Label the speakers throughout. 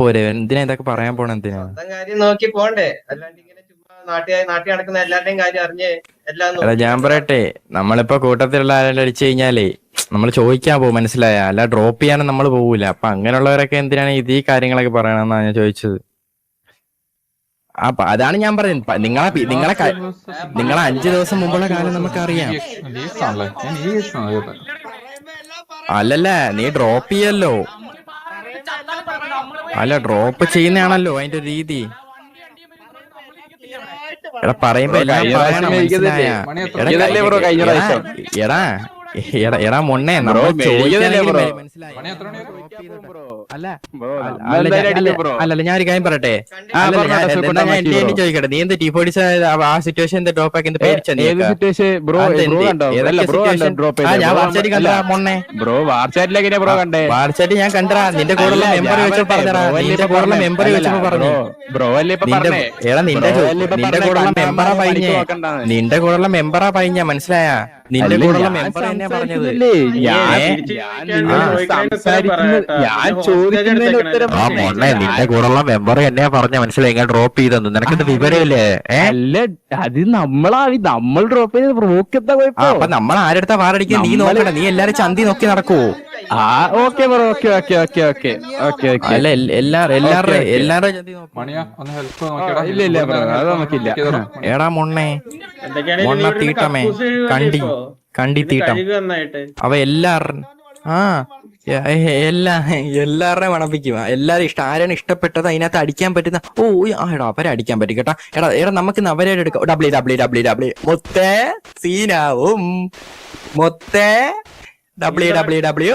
Speaker 1: പോരെ, എന്തിനാ ഇതൊക്കെ പറയാൻ പോണ, എന്തിനാ?
Speaker 2: സ്വന്തം കാര്യം നോക്കി പോണ്ടേ, അല്ലാണ്ട് ഇങ്ങനെ ചുമ്മാ നാട്ടിൽ നടക്കുന്ന എല്ലാവരുടെയും കാര്യം അറിഞ്ഞ് എല്ലാം
Speaker 1: എടാ ഞാൻ പറയട്ടെ, നമ്മളിപ്പോ കൂട്ടത്തിലുള്ള ആരെല്ലാം അടിച്ചു കഴിഞ്ഞാലേ നമ്മൾ ചോദിക്കാൻ പോകും, മനസ്സിലായ? അല്ല ഡ്രോപ്പ് ചെയ്യാനും നമ്മൾ പോകൂല. അപ്പൊ അങ്ങനെയുള്ളവരൊക്കെ എന്തിനാണ് ഈ കാര്യങ്ങളൊക്കെ പറയണമെന്നാണ് ഞാൻ ചോദിച്ചത്. അതാണ് ഞാൻ പറയുന്നത്. നിങ്ങളെ 5 ദിവസം മുമ്പുള്ള കാര്യം നമുക്കറിയാം. അല്ലല്ല, നീ ഡ്രോപ്പ് ചെയ്യല്ലോ. അല്ല, ഡ്രോപ്പ് ചെയ്യുന്നതാണല്ലോ അതിന്റെ രീതി. എടാ പറയുമ്പോ എല്ലാം പറയണം, മനസ്സിലായ? എടാ എടാ മൊണ്ണേ, നമ്മൾ അല്ലല്ല ഞാനൊരു കാര്യം പറയട്ടെ. ചോദിക്കട്ടെ, നീ എന്ത് T40 ആ സിറ്റുവേഷൻ ഡ്രോപ്പ് ആക്കി പേടിച്ച? വാട്സാപ്പിൽ ഞാൻ കണ്ടടാ, നിന്റെ കൂടെയുള്ള മെമ്പർ വെച്ചോ പറഞ്ഞടാ, നിന്റെ കൂടെയുള്ള മെമ്പർ വെച്ചപ്പോ പറഞ്ഞു. എടാ നിന്റെ കൂടെയുള്ള മെമ്പറാ പഴിഞ്ഞേ, നിന്റെ കൂടെയുള്ള മെമ്പറാ പഴിഞ്ഞ, മനസ്സിലായ? നിന്റെ കൂടെയുള്ള മെമ്പർ എന്നെ പറഞ്ഞത്. നിന്റെ കൂടെയുള്ള മെമ്പർ എന്നെ പറഞ്ഞ, മനസ്സിലായി? ഞാൻ ഡ്രോപ്പ് ചെയ്തെന്ന്. നിനക്കെന്ത് വിവരമില്ലേ?
Speaker 3: അല്ല, അത് നമ്മൾ ഡ്രോപ്പ് ചെയ്ത് ബ്രോക്കെന്താ കുഴപ്പം?
Speaker 1: അപ്പൊ നമ്മൾ ആരെടുത്താ വാറടിക്കാൻ? നീ നോക്കണ്ട, നീ എല്ലാരും ചന്തി നോക്കി നടക്കുവോ?
Speaker 3: Okay bro, okay.
Speaker 1: അല്ല എല്ലാവരും ചന്തി നോക്കും.
Speaker 3: ഇല്ല ബ്രോ, അത് നമുക്കില്ല.
Speaker 1: എടാ മൊണ്ണേ, മൊണ്ണ തീട്ടമേ, കണ്ടി തീട്ടം. അവ എല്ലാവരുടെയും മണപ്പിക്കും. എല്ലാരും ആരാണ് ഇഷ്ടപ്പെട്ടത് അതിനകത്ത് അടിക്കാൻ പറ്റുന്ന. എടാ അവരെ അടിക്കാൻ പറ്റും കേട്ടാ. എടാ നമുക്ക് അവരെ എടുക്കാം. WWW മൊത്തേ സീനാവും, മൊത്തേ WWW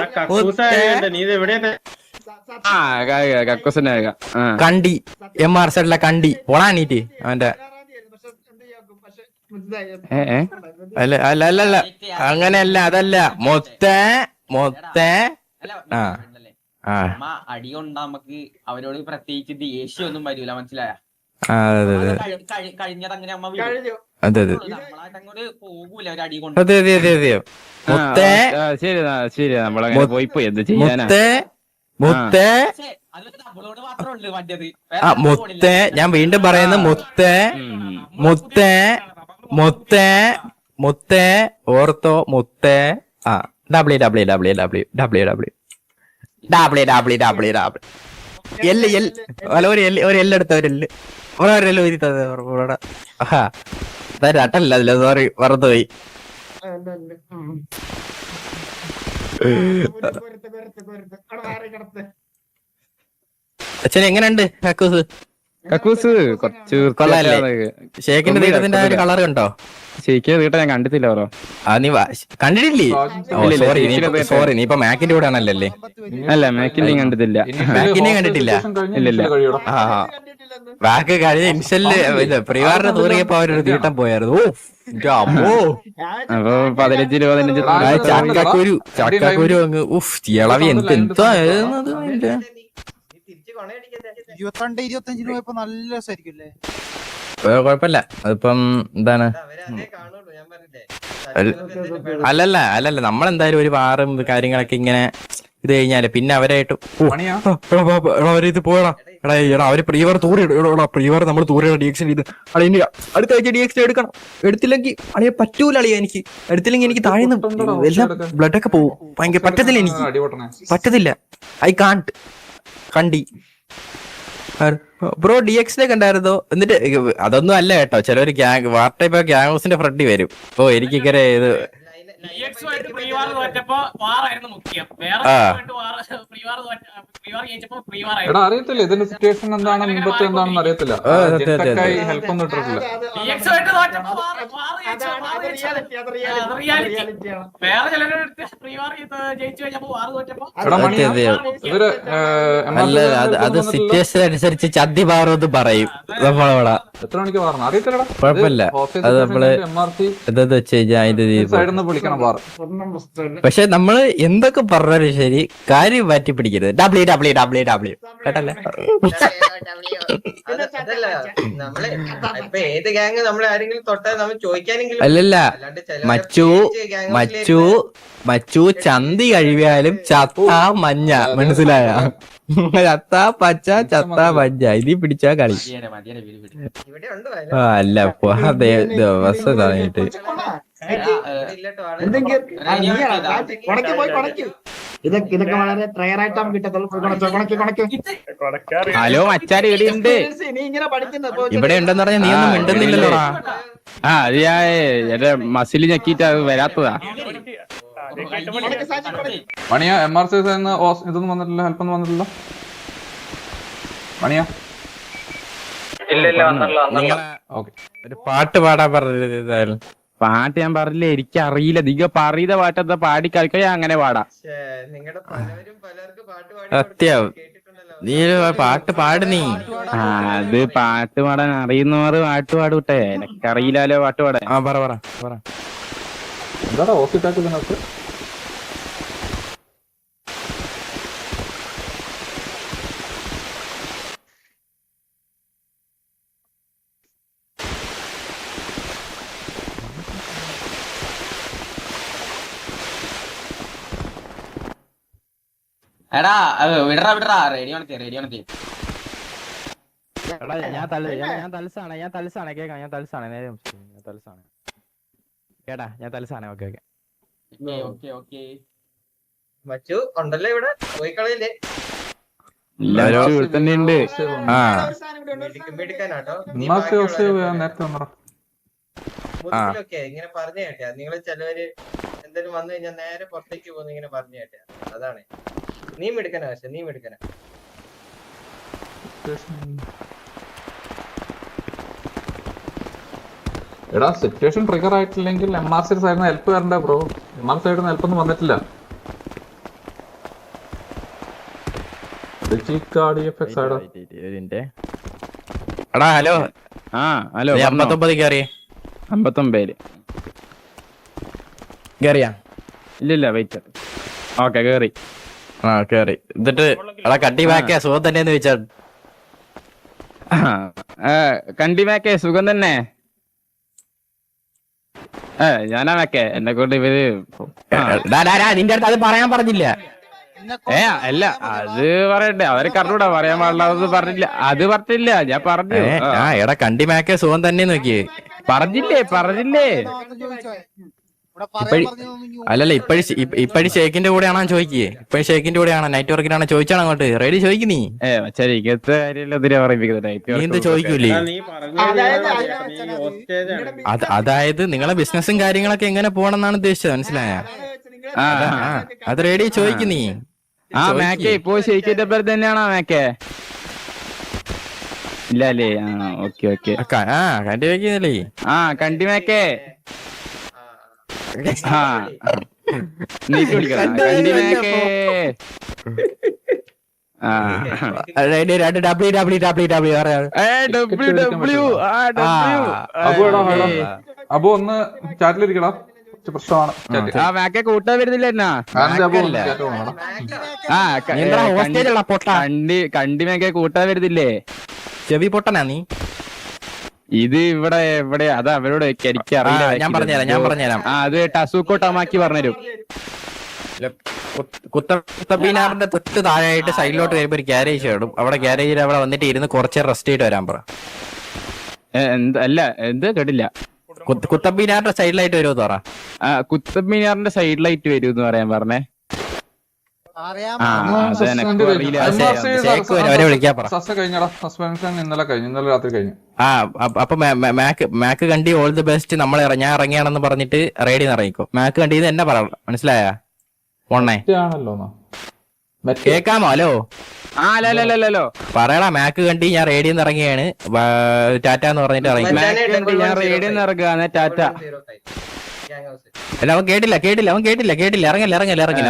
Speaker 1: കണ്ടി MR സെഡിലെ കണ്ടി പൊളാനീറ്റ് അവന്റെ. അല്ല അങ്ങനെയല്ല, അതല്ല മൊത്തേ
Speaker 4: അടി കൊണ്ട് നമുക്ക് അവരോട് പ്രത്യേകിച്ച് ദേഷ്യമൊന്നും വരൂല, മനസ്സിലായ? കഴിഞ്ഞത് അങ്ങനെ അമ്മ നമ്മളായിട്ടങ്ങോട്ട് പോകൂല ഒരു അടി കൊണ്ട്. നമ്മളോട് മാത്രമുണ്ട് മറ്റേത്.
Speaker 1: ഞാൻ വീണ്ടും പറയുന്നത് മുത്തേ ഓർത്തോ, മുത്തേ WWW ഒരു എല്ലെടുത്ത രട്ടല്ല അതില്ല, സോറി മറന്നുപോയി. അച്ഛൻ എങ്ങനെയുണ്ട്
Speaker 3: കക്കൂസ്? കുറച്ച്
Speaker 1: കൊള്ളാല്ലേ? ഷേക്കിന്റെ തീട്ടത്തിന്റെ ഒരു കളർ കണ്ടോ?
Speaker 3: ഷേക്കിന്റെ തീട്ട ഞാൻ കണ്ടിട്ടില്ല ബ്രോ.
Speaker 1: നീ കണ്ടിട്ടില്ലേ? സോറി, നീ ഇപ്പൊ മാക്കിന്റെ കൂടെ ആണല്ലേ?
Speaker 3: അല്ല, മാക്കിന്റെ കണ്ടിട്ടില്ല.
Speaker 1: മാക്കിനെ കണ്ടിട്ടില്ല?
Speaker 3: ഇല്ലില്ല.
Speaker 1: ബാക്ക് കഴിഞ്ഞ ഇൻഷല് പ്രിവാറിനെ തൂറിയപ്പോ അവരൊരു തീട്ടം പോയായിരുന്നു. അപ്പോ
Speaker 3: 15
Speaker 1: ചക്കക്കുരു അങ്ങ് ഇളവി എന്താ
Speaker 5: 22-25 രൂപ നല്ല രസമായിരിക്കും.
Speaker 1: കുഴപ്പമില്ല, അതിപ്പം എന്താണ്. അല്ലല്ല നമ്മളെന്തായാലും ഒരു വാറും കാര്യങ്ങളൊക്കെ ഇങ്ങനെ ഇത് കഴിഞ്ഞാല് പിന്നെ അവരായിട്ട് അവരിത് പോയടാ. എടാ അവര് പ്രീവർ പ്രീവർ നമ്മൾ തൂറിയുടെ ഡിഎക്ഷൻ ചെയ്ത് ഇനി അടുത്ത ആഴ്ച ഡിഎക്ഷൻ എടുക്കണം. എടുത്തില്ലെങ്കിൽ അളിയെ പറ്റൂല. എനിക്ക് എടുത്തില്ലെങ്കിൽ എനിക്ക് താഴ്ന്ന് എല്ലാം ബ്ലഡൊക്കെ പോകും. ഭയങ്കര പറ്റത്തില്ല, എനിക്ക് പറ്റത്തില്ല. I can't. Kandi bro DX കണ്ടായിരുന്നോ? എന്നിട്ട് അതൊന്നും അല്ല കേട്ടോ, ചിലൊരു ഗ്യാങ് വാർ ടൈപ്പ് ഗ്യാങ് ഹൗസിന്റെ ഫ്രണ്ടിൽ വരും. എനിക്കിങ്ങനെ ഇത്
Speaker 6: അറിയത്തില്ല ഇതിന്റെ സിറ്റുവേഷൻ എന്താണ്, മുമ്പത്തെ എന്താണെന്ന് അറിയത്തില്ല. ഹെൽപ്പ് ഒന്നും ഇട്ടിട്ടില്ല.
Speaker 1: അത് സിറ്റുവേഷൻ അനുസരിച്ച് ചന്തി മാറുമെന്ന് പറയും നമ്മളവിടെ.
Speaker 6: എത്ര മണിക്ക് മാറണം അറിയത്തില്ലടാ.
Speaker 1: കുഴപ്പമില്ല, അത് നമ്മള് എന്താന്ന് വെച്ച് കഴിഞ്ഞാൽ അതിന്റെ
Speaker 6: വിളിക്കണം.
Speaker 1: പക്ഷെ നമ്മള് എന്തൊക്കെ പറഞ്ഞാലും ശരി കാര്യം മാറ്റി പിടിക്കരുത്. WWW കേട്ടല്ലേ?
Speaker 2: ഏത് ഗ്യാങ് നമ്മളെ ആരെങ്കിലും തൊട്ടാൽ നമ്മൾ ചോദിക്കാനെങ്കിലും.
Speaker 1: അല്ലല്ല, മച്ചു ചന്തി കഴിവിയാലും ചത്ത മഞ്ഞ, മനസ്സിലായ? ചത്താ പച്ച ചത്താ പഞ്ച ഇതി പിടിച്ചാ കളി.
Speaker 4: മതിയടെ മതിയടെ വീട് വീട്.
Speaker 2: ഇവിടെ ഉണ്ട്
Speaker 1: ആ, അല്ല ദിവസം തുടങ്ങിയിട്ട്
Speaker 2: ഇല്ലട്ടോ
Speaker 7: ഇതൊക്കെ വളരെ ട്രയറായിട്ട് നമുക്ക് കിട്ടത്തുള്ളൂ.
Speaker 1: ഹലോ മച്ചാരി ഇവിടെ ഉണ്ട്,
Speaker 7: നീ ഇങ്ങനെ പഠിക്കുന്നത്
Speaker 1: ഇവിടെ ഉണ്ടെന്ന് പറഞ്ഞാൽ നീ ഒന്നും മിണ്ടുന്നില്ലല്ലോടാ.
Speaker 3: ആ അത് ഞാൻ എന്റെ മസിൽ ഞെക്കിട്ട് അത് വരാത്തതാ.
Speaker 6: മണിയ MRC ഇതൊന്നും വന്നിട്ടില്ല, ഹെൽപ്പ് ഒന്നും വന്നിട്ടില്ല മണിയ. ഓക്കെ,
Speaker 1: ഒരു പാട്ട് പാടാൻ പറഞ്ഞത്.
Speaker 3: പാട്ട് ഞാൻ പറഞ്ഞില്ലേ, എനിക്ക് അറിയില്ല. നിങ്ങ പറയുന്ന പാട്ടെന്താ പാടി കളിക്കാൻ ഞാൻ അങ്ങനെ പാടാം.
Speaker 2: നിങ്ങളുടെ പലരും പലർക്ക് പാട്ട്
Speaker 1: സത്യം.
Speaker 2: കേട്ടിട്ടുണ്ടല്ലോ.
Speaker 1: നീ ഒരു പാട്ട് പാട് നീ.
Speaker 3: ആ അത് പാട്ട് പാടാൻ അറിയുന്നവർ പാട്ട് പാടൂട്ടെ, എനിക്കറിയില്ലാലോ പാട്ട് പാടാൻ.
Speaker 1: ആ പറ പറ പറ.
Speaker 6: എന്താടാ ഹോസ്പിറ്റാക്ക് ഇതിനകത്ത്?
Speaker 4: എടാ വിടറാ വിടറാ, റേഡിയോ ഓണത്തി റേഡിയോ ഓണത്തി.
Speaker 1: ഞാൻ തലസാണ് കേക്കാം. ഞാൻ തലസാണ് നേരെ ഞാൻ തലസാണ് കേട്ടാ. ഞാൻ തലസാണ്. Okay okay.
Speaker 4: Okay okay.
Speaker 2: മച്ചു ഉണ്ടല്ലോ ഇവിടെ, പോയി കളയില്ലേ.
Speaker 3: എല്ലാവരും ഇവിടെ തന്നെ ഉണ്ട്.
Speaker 1: ആ
Speaker 2: മെടുക്കാനാട്ടോ
Speaker 6: നേരത്തെ വന്നടാ.
Speaker 2: മുതുകിലൊക്കെ ഇങ്ങനെ പറഞ്ഞു കേട്ടാ. നിങ്ങള് ചിലവര് എന്തെങ്കിലും വന്നു കഴിഞ്ഞാൽ നേരെ പുറത്തേക്ക് പോകുന്ന ഇങ്ങനെ പറഞ്ഞു കേട്ടാ. അതാണ് നീ മെടുക്കനാ. പക്ഷെ നീ മെടുക്കനാ.
Speaker 6: എടാ സിറ്റുവേഷൻ ട്രിഗർ ആയിട്ടില്ലെങ്കിൽ MRC സൈഡിൽ ഹെൽപ്പ് വരണ്ടേ ബ്രോ? MRC സൈഡിൽ നിന്ന് ഹെൽപ്പ് ഒന്നും വന്നിട്ടില്ല.
Speaker 1: എടാ ഹലോ.
Speaker 3: ആ ഹലോ.
Speaker 1: 59 കയറിയേ.
Speaker 3: 59
Speaker 1: കേറിയാ?
Speaker 3: ഇല്ലില്ല, വെയിറ്റ്. ഓക്കെ കേറി.
Speaker 1: ആ കേറി. എന്നിട്ട് എടാ കട്ടി ബാക്കിയാ സുഖം തന്നെയെന്ന് ചോദിച്ചാ.
Speaker 3: കണ്ടി മേക്കെ സുഖം തന്നെ. ഞാനാ മേക്കെ, എന്നെ കൊണ്ട് ഇവര്
Speaker 1: നിന്റെ അടുത്ത് അത് പറയാൻ പറഞ്ഞില്ല.
Speaker 3: അല്ല അത് പറയട്ടെ, അവരെ കറൂടാ പറയാൻ പാടില്ല പറഞ്ഞില്ല. അത് പറഞ്ഞില്ല, ഞാൻ പറഞ്ഞു.
Speaker 1: എടാ കണ്ടി മേക്കെ സുഖം തന്നെ നോക്കിയേ.
Speaker 3: പറഞ്ഞില്ലേ
Speaker 1: അല്ലല്ല ഇപ്പഴി ഷേക്കിന്റെ കൂടെയാണോ ചോദിക്കേ? ഇപ്പഴും ഷേക്കിന്റെ കൂടെയാണോ നൈറ്റ് വർക്കിനാണോ ചോദിച്ചാണോ അങ്ങോട്ട്? റെഡി ചോദിക്കും നീ.
Speaker 3: ശരി, ഇങ്ങനത്തെ കാര്യമില്ല പറയിപ്പിക്കുന്നത്.
Speaker 1: നീ എന്ത് ചോദിക്കൂലേ? അതായത് നിങ്ങളെ ബിസിനസ്സും കാര്യങ്ങളൊക്കെ എങ്ങനെ പോണെന്നാണ് ഉദ്ദേശിച്ചത്, മനസ്സിലായ? അത് റെഡി ചോദിക്കും നീ.
Speaker 3: ആ മേക്കെ ഇപ്പൊ ഷെയ്ക്കിന്റെ പേര് തന്നെയാണോ മേക്കെ? ഇല്ല അല്ലേ? ആ ഓക്കെ ഓക്കെ.
Speaker 1: ആ കണ്ടി വെക്കുന്നില്ലേ?
Speaker 3: ആ കണ്ടി മേക്കെ. ആ നീട്ടി വിളിക്കണം കണ്ടി മേക്കെ.
Speaker 6: അപ്പൊ ഒന്ന് ചാറ്റിലിരിക്കടാ, പ്രശ്നമാണ്.
Speaker 3: ആ മേക്കെ കൂട്ടാൻ വരുന്നില്ല എന്നാ? ആ കണ്ടി മേക്കെ കൂട്ടാൻ വരുന്നില്ലേ?
Speaker 1: ചെവി പൊട്ടനാ നീ?
Speaker 3: ഇത് ഇവിടെ എവിടെ? അത് അവരോട് എനിക്കറിയില്ല.
Speaker 1: ഞാൻ പറഞ്ഞുതരാം.
Speaker 3: ആ അത് ടസൂക്കോ ടമാക്കി പറഞ്ഞുതരും.
Speaker 1: കുത്തബീനാറിന്റെ തൊട്ട് താഴെയായിട്ട് സൈഡിലോട്ട് വരുമ്പോ ഒരു ഗ്യാരേജ് ഇടും. അവിടെ ഗ്യാരേജിൽ അവിടെ വന്നിട്ട് ഇരുന്ന് കുറച്ച് റെസ്റ്റ് ചെയ്തിട്ട് വരാൻ പറ.
Speaker 3: അല്ല എന്ത് കേട്ടില്ല.
Speaker 1: കുത്തബീനാറിന്റെ സൈഡിലായിട്ട് വരുമോ പറ.
Speaker 3: കുത്തബീനാറിന്റെ സൈഡിലായിട്ട് വരും എന്ന് പറയാൻ പറഞ്ഞേ.
Speaker 6: സസ്പെൻഷൻ ഇന്നലെ രാത്രി കഴിഞ്ഞു.
Speaker 1: ആ അപ്പൊ മാക്ക് കണ്ടി ഓൾ ദി ബെസ്റ്റ്. ഞാൻ ഇറങ്ങിയാണെന്ന് പറഞ്ഞിട്ട് റേഡിന്ന് ഇറങ്ങിക്കോ. മാക്ക് കണ്ടി ഇത് എന്നെ പറ, മനസ്സിലായ? ഒണ്ണേ കേക്കാമോ? ഹലോ പറയടാ. മാക്ക് കണ്ടി ഞാൻ റേഡിന്ന് ഇറങ്ങിയാണ്, ടാറ്റ എന്ന് പറഞ്ഞിട്ട് ഇറങ്ങി.
Speaker 3: ഞാൻ റേഡിന്ന് ഇറങ്ങുക ടാറ്റ.
Speaker 1: അല്ല അവൻ കേട്ടില്ല. അവൻ ഇറങ്ങില്ല.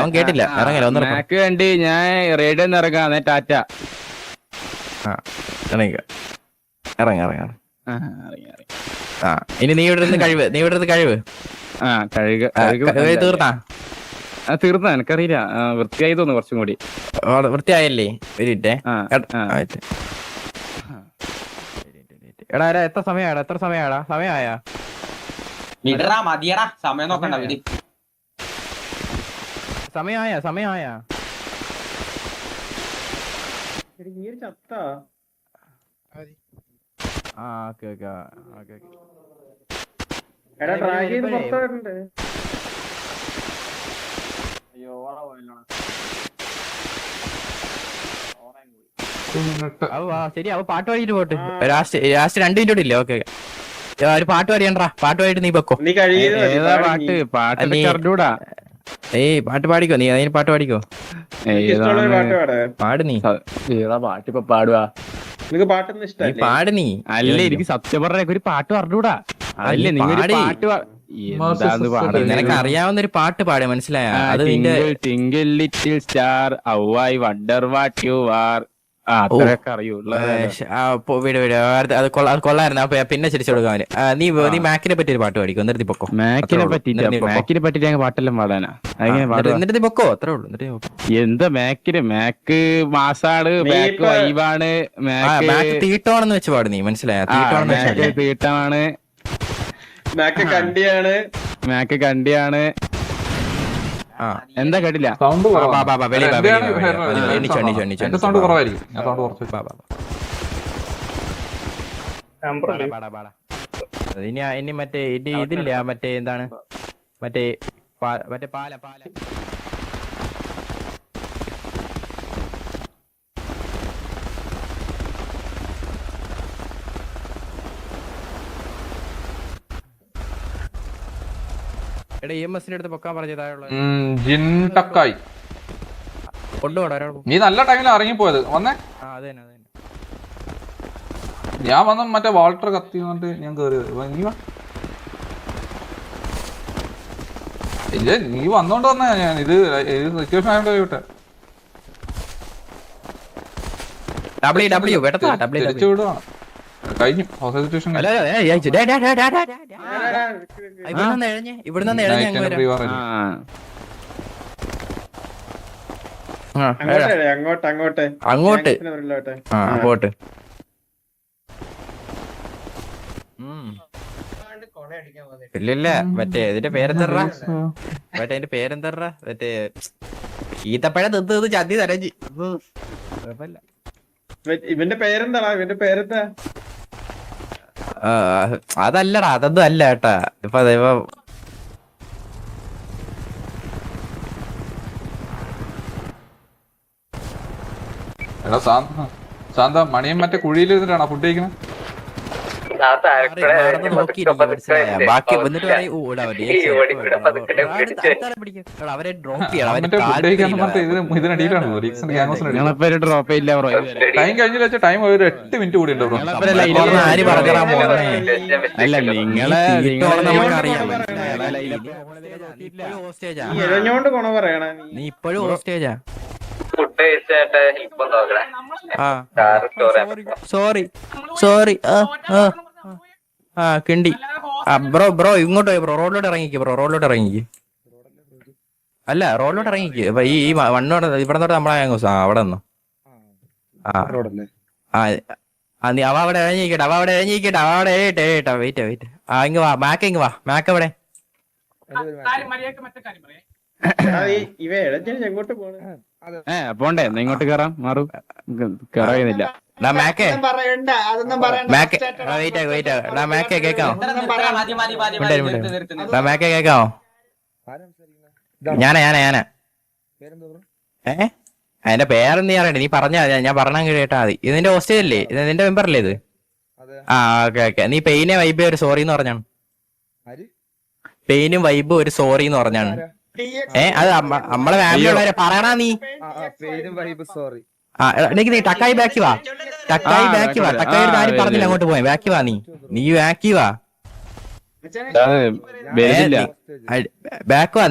Speaker 1: അവൻ കേട്ടില്ല. ഇറങ്ങില്ല.
Speaker 3: മാക്ക് കണ്ടി ഞാൻ റേഡിന്ന് ഇറങ്ങാ ടാറ്റ.
Speaker 1: ഇറങ്ങി. ആ ഇനി നീ ഇവിടെ നിന്ന് കഴിവ്.
Speaker 3: ആ കഴുക
Speaker 1: തീർന്നാ?
Speaker 3: തീർന്ന എനിക്കറിയില്ല. വൃത്തിയായി തോന്നുന്നു കുറച്ചും കൂടി.
Speaker 1: വൃത്തിയായല്ലേ? വരിട്ടെ. എടാ എത്ര സമയമാടാ? സമയമായാ?
Speaker 4: വിടറാ മതിയടാ, സമയം നോക്കണ്ട വിട്.
Speaker 1: സമയമായാ?
Speaker 3: ആ ഓക്കെ ഓക്കെ ഓക്കെ
Speaker 1: ശരി അവ പാട്ട് പാടിയിട്ട് പോട്ട്. ലാസ്റ്റ് 2 മിനിറ്റ് കൂടി ഇല്ലേ? ഓക്കെ ഒരു പാട്ട് പാടിയണ്ടാ. പാട്ട് പാടിയിട്ട് നീ വെക്കോ.
Speaker 3: ഏതാ പാട്ട്? പാട്ട് കറണ്ടൂടാ.
Speaker 1: ഏയ് പാട്ട് പാടിക്കോ നീ. അതിന് പാട്ട് പാടിക്കോ. പാട് നീ.
Speaker 3: ഏതാ പാട്ട് ഇപ്പൊ പാടുവാ?
Speaker 1: നീ പാട് നീ.
Speaker 3: അല്ല എനിക്ക് സത്യം പറഞ്ഞ ഒരു പാട്ട് പറഞ്ഞൂടാ. അതല്ലേ നിങ്ങൾ പാട്ട് എന്താന്ന് പാടുന്നത്?
Speaker 1: നിനക്ക് അറിയാവുന്ന ഒരു പാട്ട് പാട്, മനസ്സിലായ? അത് നിന്റെ
Speaker 3: ടിങ്കിൾ ലിറ്റിൽ സ്റ്റാർ ഔ I wonder what you are. അത്രയൊക്കെ അറിയൂള്ള.
Speaker 1: വീട് അത് കൊള്ളായിരുന്നു. അപ്പൊ പിന്നെ ചിരിച്ചു കൊടുക്കാൻ. നീ മാക്കിനെ പറ്റി ഒരു പാട്ട് പാടിക്കോ. എന്നിട്ട് പൊക്കോ.
Speaker 3: മാക്കിനെ പറ്റിട്ട് ഞങ്ങൾ പാട്ടെല്ലാം പാടാനാ.
Speaker 1: എന്നിട്ട് പൊക്കോ. അത്രേ ഉള്ളൂ.
Speaker 3: എന്താ മാക്ക് മാസാണ്, മാക്ക് വൈബാണ്,
Speaker 1: മാക്ക് തീട്ടമാണെന്ന് വെച്ച് പാട് നീ, മനസ്സിലായ?
Speaker 3: തീട്ടമാണ്, മാക്ക് കണ്ടിയാണ്. എന്താ കേട്ടില്ല?
Speaker 6: സൗണ്ട്
Speaker 1: എന്റെ
Speaker 6: സൗണ്ട് കുറവായിരിക്കും. ഞാൻ സൗണ്ട് കുറച്ച്
Speaker 1: ഇനി മറ്റേ ഇതില്ല, മറ്റേ എന്താണ്, മറ്റേ പാല EMSന്റെ അടുത്ത് പൊക്കാൻ പറഞ്ഞതായുള്ള
Speaker 6: ജിൻടക്കായി
Speaker 1: കൊണ്ടുപോടാ.
Speaker 6: നീ നല്ല ടൈമിൽ ഇറങ്ങിപ്പോയത്. വന്നേ,
Speaker 1: അതെ
Speaker 6: ഞാൻ വന്ന മറ്റേ വാൾട്ടർ കത്തി വന്നിട്ട് ഞാൻ കേറിയത്. നീ വാ. ഇല്ല, നീ വന്നോണ്ട് വന്ന ഞാൻ ഇത് സിറ്റുവേഷൻ ആയതുകൊണ്ട് വിട്ടെ. തിരിച്ചു വിടുവാണ്. കഴിഞ്ഞു സിറ്റുവേഷൻ.
Speaker 1: അങ്ങോട്ട് പോട്ട്. ഇല്ല മറ്റേ ഇതിന്റെ പേരെന്തറ, അതിന്റെ പേരെന്തറ, മറ്റേ ഈത്തപ്പഴ തിന്ന് ചതി തരഞ്ഞ്.
Speaker 2: ഇവന്റെ പേരെന്താടാ?
Speaker 1: അതല്ലടാ, അതൊന്നും അല്ല കേട്ടാ. ഇപ്പൊ
Speaker 6: എടാ ശാന്ത, മണിയും മറ്റേ കുഴിയിൽ ഇരുന്നിട്ടാണോ ഫുഡ് കഴിക്കണേ?
Speaker 1: ബാക്കി വന്നിട്ട് അവരെ ഡ്രോപ്പ്
Speaker 3: ഡ്രോപ്പ് ഇല്ല.
Speaker 6: ടൈം കഴിഞ്ഞില്ല. ടൈം ഒരു 8 മിനിറ്റ് കൂടി ഉണ്ട്.
Speaker 1: ആര് പറഞ്ഞാ
Speaker 3: അല്ല നിങ്ങളെ
Speaker 1: നീ ഇപ്പോഴും ഹോസ്റ്റേജാ. സോറി കിണ്ടി. ബ്രോ ഇങ്ങോട്ട് പോയി. റോഡിലോട്ട് ഇറങ്ങിക്ക്. അല്ല റോഡിലോട്ട് ഇറങ്ങിക്ക്. ഈ വണ്ണോട് ഇവിടെ തൊട്ട് നമ്മളെ അവിടെ നിന്നു. നീ അവ അവിടെ ഇറങ്ങിക്കട്ടെ. വെയിറ്റ്. ഇങ്ങ് വാ. മാക്ക് എവിടെ?
Speaker 3: പോണ്ടേ? ഇങ്ങോട്ട് കേറാം. മാറൂ. കേറാനില്ല.
Speaker 1: കേക്കാമോ? ഞാനാ അതിന്റെ പേരെന്ത് അറിയണ്ടേ? നീ പറഞ്ഞാ ഞാൻ പറഞ്ഞാൽ കേട്ടാ മതി. ഇത് നിന്റെ ഹോസ്റ്റേജ് അല്ലേ? ഇത് നിന്റെ മെമ്പർ അല്ലേ ഇത്? ഓക്കെ. നീ പെയിനെ വൈബ് ഒരു സോറി എന്ന് പറഞ്ഞാണ്. പെയിനും വൈബ് ഒരു സോറി എന്ന് പറഞ്ഞാണ്. അത് നമ്മളെ ഫാമിലി ഉള്ളവരെ പറയണ നീ. നീ ടക്കായി ബാക്കി വാ. ടക്കായി കാര്യം പറഞ്ഞില്ല. അങ്ങോട്ട് പോയി ബാക്കി വാ. നീ ബാക്കി വാ.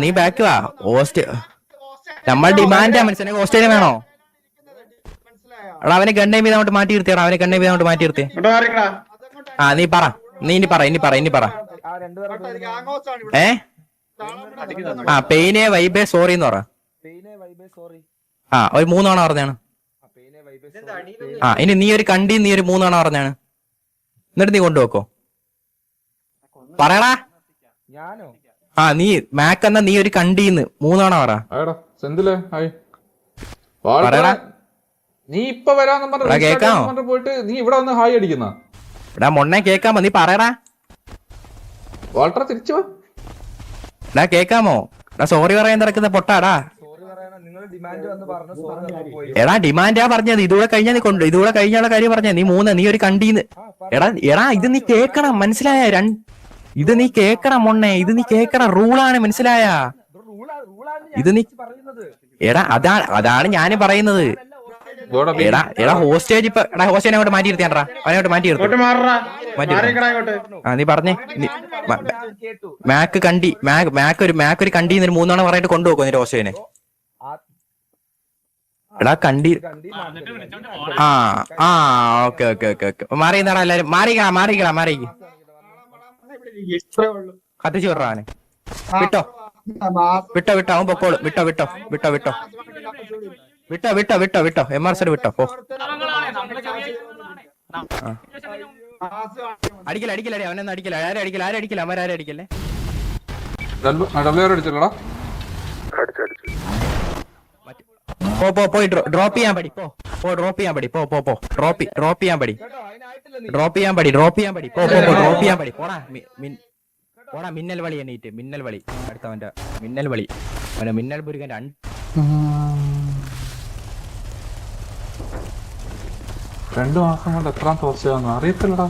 Speaker 1: നീ ബാക്ക് വാ. നമ്മൾ ഡിമാൻഡാ മനസ്സിലായി. ഹോസ്റ്റേജ് വേണോ? എടാ അവനെ ഗണ്ണേ ചെയ്ത് അങ്ങോട്ട് മാറ്റി നിർത്തിയാ. നീ പറ. ഇനി പറ. പെയിനെ വൈബേ സോറി എന്ന് പറ. ഒരു 3 തവണ പറഞ്ഞാണ്. ഇനി നീ ഒരു കണ്ടി നീ ഒരു 3 തവണ പറഞ്ഞാണ്. എന്നിട്ട് നീ കൊണ്ടുവെക്കോ. പറയടാ. നീ മാക്ക് എന്നാ നീ ഒരു കണ്ടീന്ന് 3 തവണ പറ. പറയടാ.
Speaker 6: നീ ഇപ്പൊ വരാന്ന്
Speaker 1: എടാ,
Speaker 6: പറഞ്ഞു
Speaker 1: കേക്കാമോ?
Speaker 6: പോയിട്ട് നീ ഇവിടെ വന്ന് ഹായ് അടിക്കുന്ന
Speaker 1: എടാ മൊണ്ണെ കേക്കാമോ? നീ പറയടാ.
Speaker 6: വാൾട്ടർ തിരിച്ചു വാ.
Speaker 1: എടാ കേക്കാമോ? എടാ സോറി പറയാൻ തിരക്കുന്ന പൊട്ടാടാ. എടാ ഡിമാൻഡാ പറഞ്ഞത്. ഇതുകൂടെ കഴിഞ്ഞാൽ നീ ഇതുകൂടെ കഴിഞ്ഞുള്ള കാര്യം പറഞ്ഞ നീ ഒരു കണ്ടീന്ന്. എടാ ഇത് നീ കേക്കണം, മനസ്സിലായ? ഇത് നീ കേക്കണം മൊണ്ണെ, ഇത് നീ കേക്കണം. റൂളാണ്, മനസ്സിലായ? ഇത് നീ എടാ അതാണ് ഞാൻ പറയുന്നത്. എടാ ഹോസ്റ്റേജ് ഇപ്പൊ ഹോസ്റ്റേനെ അങ്ങോട്ട് മാറ്റി നിർത്തിയാണ്ടാ, അവനോട്ട് മാറ്റി നിർത്തി. നീ പറഞ്ഞേ. മാക്ക് ഒരു കണ്ടീന്ന് 3 തവണ പറഞ്ഞിട്ട് കൊണ്ടുപോക്കോ നിന്റെ ഹോസ്റ്റേനെ. എടാ കണ്ടി ഓക്കെ മാറിയെന്നാടാ എല്ലാരും. മാറിക്ക കത്തിച്ചു വിടറാ അവനെ. വിട്ടോ അവൻ പൊക്കോളൂ. വിട്ടോ MR സർ വിട്ടോ. പോ അടിക്കല അവനൊന്നും അടിക്കല. ആരടിക്കല അവരാരും അടിക്കല്ലേ.
Speaker 6: അടിച്ചല്ലോടാ.
Speaker 1: പോയി ഡ്രോപ്പ് ചെയ്യാൻ പടി. ഡ്രോപ്പ് ചെയ്യാൻ പടി. ഡ്രോപ്പ് ചെയ്യാൻ പടി. ഡ്രോപ്പ് ചെയ്യാൻ പടി. പോടാ മിന്നൽ വളി എണ്ണീറ്റ്. മിന്നൽ വളി അടുത്തവന്റെ മിന്നൽ വളി. അവനെ മിന്നൽ പുരുകന്റെ
Speaker 6: 2 മാസം കൊണ്ട് എത്രാം തോർച്ചയാന്ന് അറിയത്തില്ലടാ.